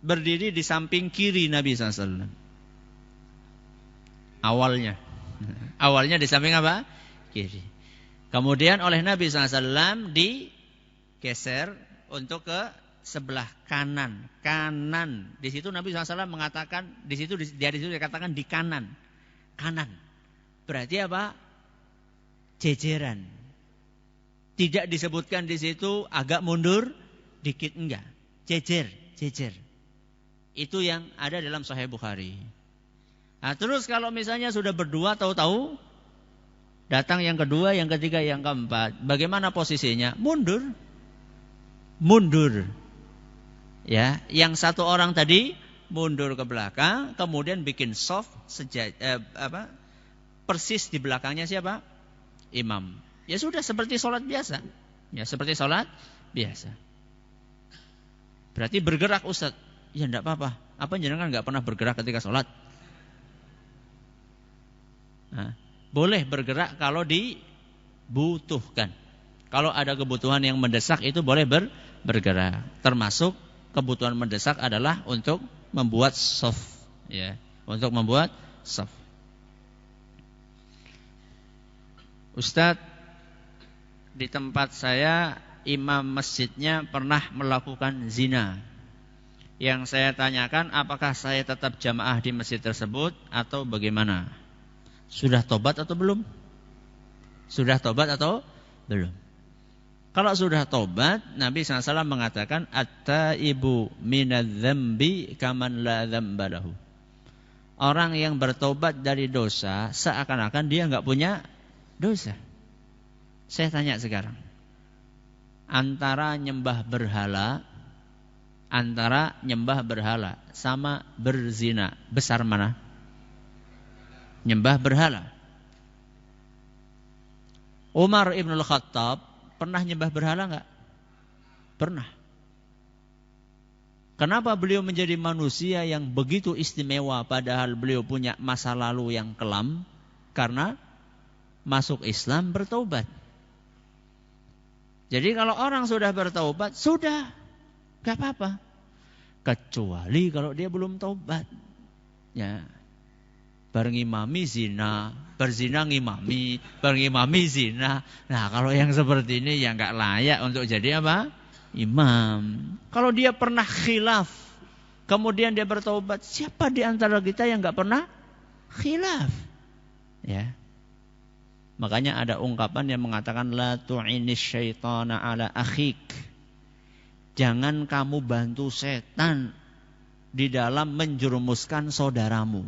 berdiri di samping kiri Nabi SAW. Awalnya di samping apa? Kiri. Kemudian oleh Nabi SAW digeser untuk ke sebelah kanan. Di situ Nabi SAW mengatakan, di situ dikatakan di kanan. Berarti apa? Jejeran. Tidak disebutkan di situ agak mundur dikit enggak, jejer. Itu yang ada dalam Sahih Bukhari. Nah, terus kalau misalnya sudah berdua, tahu-tahu datang yang kedua, yang ketiga, yang keempat, bagaimana posisinya? Mundur. Ya, yang satu orang tadi mundur ke belakang, kemudian bikin soft persis di belakangnya siapa? Imam. Ya sudah seperti sholat biasa. Berarti bergerak Ustaz. Ya enggak apa-apa. Apa jenengan enggak pernah bergerak ketika sholat? Nah, boleh bergerak kalau dibutuhkan. Kalau ada kebutuhan yang mendesak itu boleh bergerak. Termasuk kebutuhan mendesak adalah untuk membuat shaf, ya, untuk membuat shaf. Ustaz, di tempat saya imam masjidnya pernah melakukan zina. Yang saya tanyakan, apakah saya tetap jamaah di masjid tersebut atau bagaimana? Sudah tobat atau belum? Kalau sudah tobat, Nabi SAW mengatakan, at-taibu minadz-dzambi kaman la dzamba lahu. Orang yang bertobat dari dosa seakan-akan dia enggak punya dosa. Saya tanya sekarang, antara nyembah berhala sama berzina, besar mana? Nyembah berhala. Umar ibn al-Khattab pernah nyembah berhala enggak? Pernah. Kenapa beliau menjadi manusia yang begitu istimewa padahal beliau punya masa lalu yang kelam? Karena masuk Islam, bertaubat. Jadi kalau orang sudah bertaubat, sudah, gak apa-apa. Kecuali kalau dia belum taubat. Ya. Bareng imami zina, berzina ngimami, bareng imami zina. Nah, kalau yang seperti ini ya gak layak untuk jadi apa? Imam. Kalau dia pernah khilaf, kemudian dia bertaubat, siapa di antara kita yang gak pernah khilaf? Ya. Makanya ada ungkapan yang mengatakan la tu'inis syaitana ala akhik. Jangan kamu bantu setan di dalam menjerumuskan saudaramu.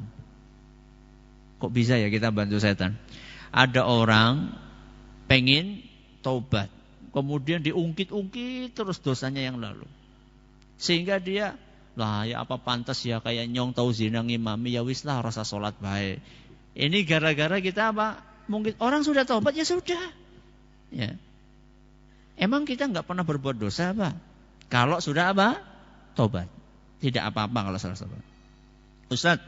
Kok bisa ya kita bantu setan? Ada orang pengen taubat, kemudian diungkit-ungkit terus dosanya yang lalu. Sehingga dia, lah ya apa pantas ya kayak nyong tahu zina ngimami, ya wis lah rasa salat baik. Ini gara-gara kita apa? Mungkin orang sudah taubat, ya sudah. Ya. Emang kita enggak pernah berbuat dosa apa? Kalau sudah apa? Taubat. Tidak apa-apa kalau salah taubat. Ustaz,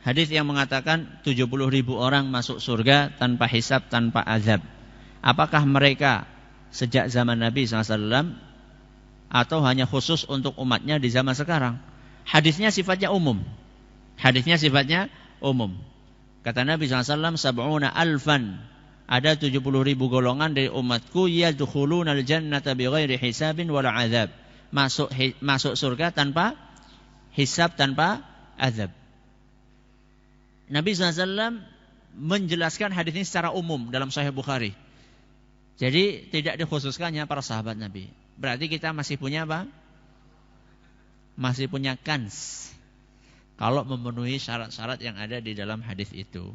hadis yang mengatakan 70.000 orang masuk surga tanpa hisab, tanpa azab. Apakah mereka sejak zaman Nabi SAW atau hanya khusus untuk umatnya di zaman sekarang? Hadisnya sifatnya umum. Kata Nabi SAW, sab'una alfan. Ada 70.000 golongan dari umatku, yadkhulunal jannata bighairi hisabin wala azab. Masuk surga tanpa hisab, tanpa azab. Nabi SAW menjelaskan hadis ini secara umum dalam Sahih Bukhari. Jadi tidak dikhususkannya para sahabat Nabi. Berarti kita masih punya apa? Masih punya kans. Kalau memenuhi syarat-syarat yang ada di dalam hadis itu.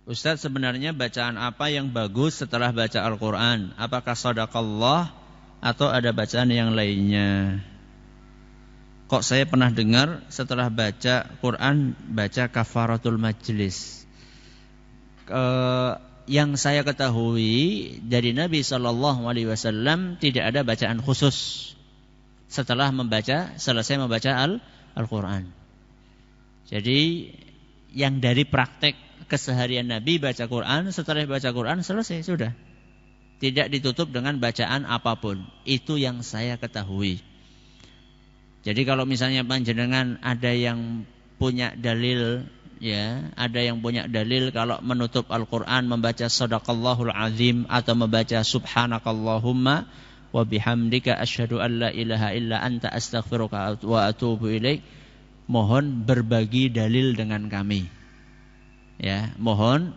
Ustaz, sebenarnya bacaan apa yang bagus setelah baca Al-Quran? Apakah shadaqallah atau ada bacaan yang lainnya? Kok saya pernah dengar setelah baca Quran baca kafaratul majlis. Yang saya ketahui dari Nabi SAW tidak ada bacaan khusus setelah selesai membaca Al-Quran. Jadi yang dari praktek keseharian Nabi baca Quran, setelah baca Quran selesai, sudah. Tidak ditutup dengan bacaan apapun. Itu yang saya ketahui. Jadi kalau misalnya panjenengan ada yang punya dalil ya, ada yang punya dalil kalau menutup Al-Qur'an membaca Shadaqallahul Azim atau membaca Subhanakallahumma wa bihamdika asyhadu an la ilaha illa anta astaghfiruka wa atubu ilaik. Mohon berbagi dalil dengan kami. Ya, mohon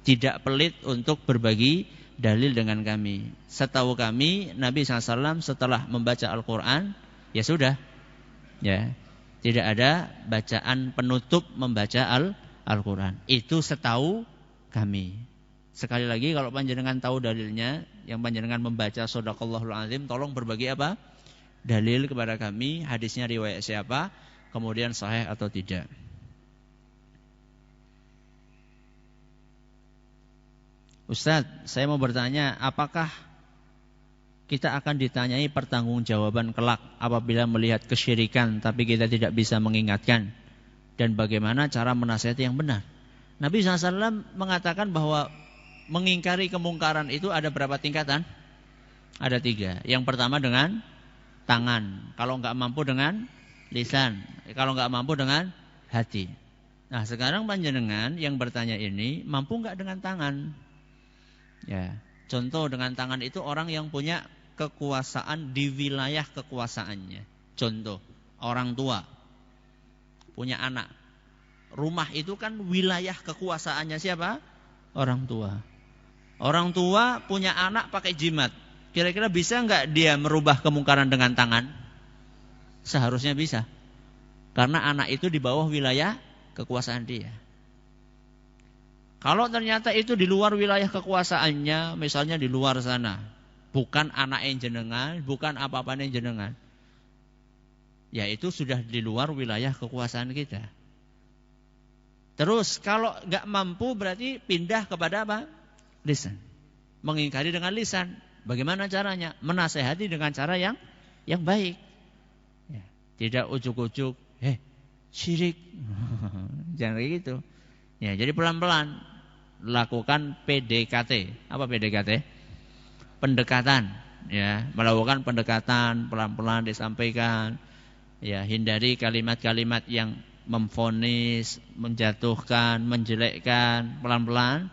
tidak pelit untuk berbagi dalil dengan kami. Setahu kami Nabi SAW setelah membaca Al-Qur'an ya sudah. Ya. Tidak ada bacaan penutup membaca Al-Qur'an. Itu setahu kami. Sekali lagi kalau panjenengan tahu dalilnya, yang panjenengan membaca Shadaqallahul Azim, tolong berbagi apa? Dalil kepada kami, hadisnya riwayat siapa, kemudian sahih atau tidak. Ustaz, saya mau bertanya, apakah kita akan ditanyai pertanggungjawaban kelak apabila melihat kesyirikan tapi kita tidak bisa mengingatkan, dan bagaimana cara menasihati yang benar? Nabi SAW mengatakan bahwa mengingkari kemungkaran itu ada berapa tingkatan? Ada 3. Yang pertama dengan tangan, kalau enggak mampu dengan lisan, kalau enggak mampu dengan hati. Nah sekarang panjenengan yang bertanya ini mampu enggak dengan tangan? Ya, contoh dengan tangan itu orang yang punya kekuasaan di wilayah kekuasaannya. Contoh, orang tua punya anak. Rumah itu kan wilayah kekuasaannya siapa? Orang tua. Orang tua punya anak pakai jimat. Kira-kira bisa enggak dia merubah kemungkaran dengan tangan? Seharusnya bisa. Karena anak itu di bawah wilayah kekuasaan dia. Kalau ternyata itu di luar wilayah kekuasaannya, misalnya di luar sana, bukan anak yang jenengan, bukan apa-apa yang jenengan, ya itu sudah di luar wilayah kekuasaan kita. Terus kalau enggak mampu berarti pindah kepada apa? Lisan. Mengingkari dengan lisan. Bagaimana caranya? Menasehati dengan cara yang baik. Ya, tidak ujuk-ujuk, syirik. Jangan kayak gitu. Ya, jadi pelan-pelan lakukan PDKT. Apa PDKT? Pendekatan. Ya, melakukan pendekatan pelan-pelan disampaikan. Ya, hindari kalimat-kalimat yang memvonis, menjatuhkan, menjelekkan. Pelan-pelan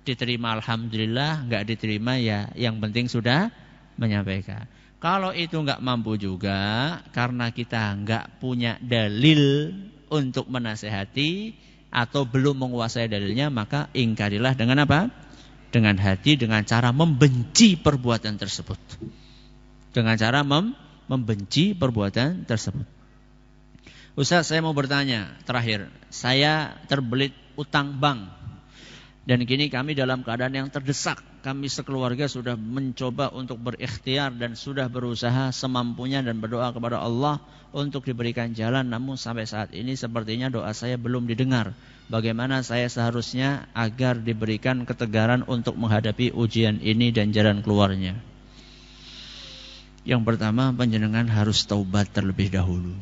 diterima alhamdulillah, enggak diterima ya yang penting sudah menyampaikan. Kalau itu enggak mampu juga karena kita enggak punya dalil untuk menasehati atau belum menguasai dalilnya, maka ingkarilah dengan apa? Dengan hati, dengan cara membenci perbuatan tersebut. Dengan cara membenci perbuatan tersebut. Ustaz, saya mau bertanya terakhir. Saya terbelit utang bank dan kini kami dalam keadaan yang terdesak. Kami sekeluarga sudah mencoba untuk berikhtiar dan sudah berusaha semampunya dan berdoa kepada Allah untuk diberikan jalan. Namun sampai saat ini sepertinya doa saya belum didengar. Bagaimana saya seharusnya agar diberikan ketegaran untuk menghadapi ujian ini dan jalan keluarnya? Yang pertama, panjenengan harus taubat terlebih dahulu.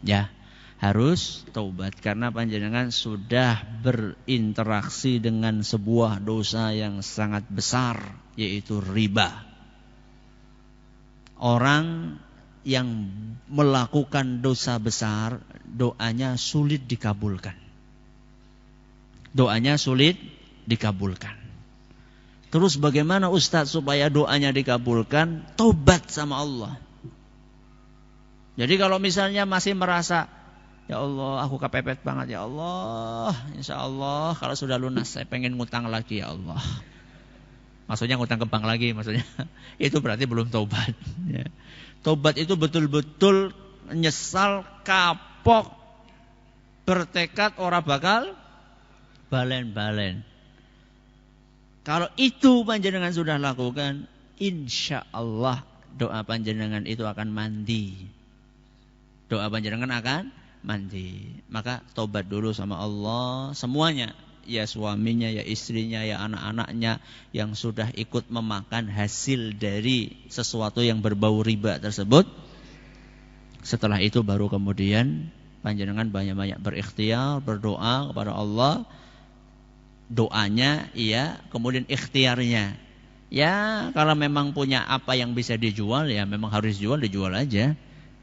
Ya, harus taubat karena panjenengan sudah berinteraksi dengan sebuah dosa yang sangat besar, yaitu riba. Orang yang melakukan dosa besar, doanya sulit dikabulkan. Doanya sulit dikabulkan. Terus bagaimana Ustaz supaya doanya dikabulkan? Taubat sama Allah. Jadi kalau misalnya masih merasa, ya Allah aku kepepet banget ya Allah, insya Allah kalau sudah lunas saya pengen ngutang lagi ya Allah. Maksudnya ngutang ke bank lagi maksudnya. Itu berarti belum taubat. Ya. Taubat itu betul-betul nyesal, kapok, bertekad ora bakal balen-balen. Kalau itu panjenengan sudah lakukan, insya Allah doa panjenengan itu akan mandi. Doa panjenengan akan mandi. Maka tobat dulu sama Allah semuanya. Ya suaminya, ya istrinya, ya anak-anaknya yang sudah ikut memakan hasil dari sesuatu yang berbau riba tersebut. Setelah itu baru kemudian panjenengan banyak-banyak berikhtiar, berdoa kepada Allah. Doanya iya, kemudian ikhtiarnya. Ya kalau memang punya apa yang bisa dijual, ya memang harus dijual aja.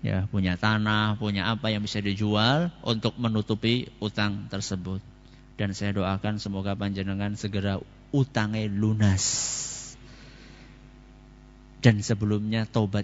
Ya, punya tanah, punya apa yang bisa dijual untuk menutupi utang tersebut. Dan saya doakan semoga panjenengan segera utangnya lunas. Dan sebelumnya taubat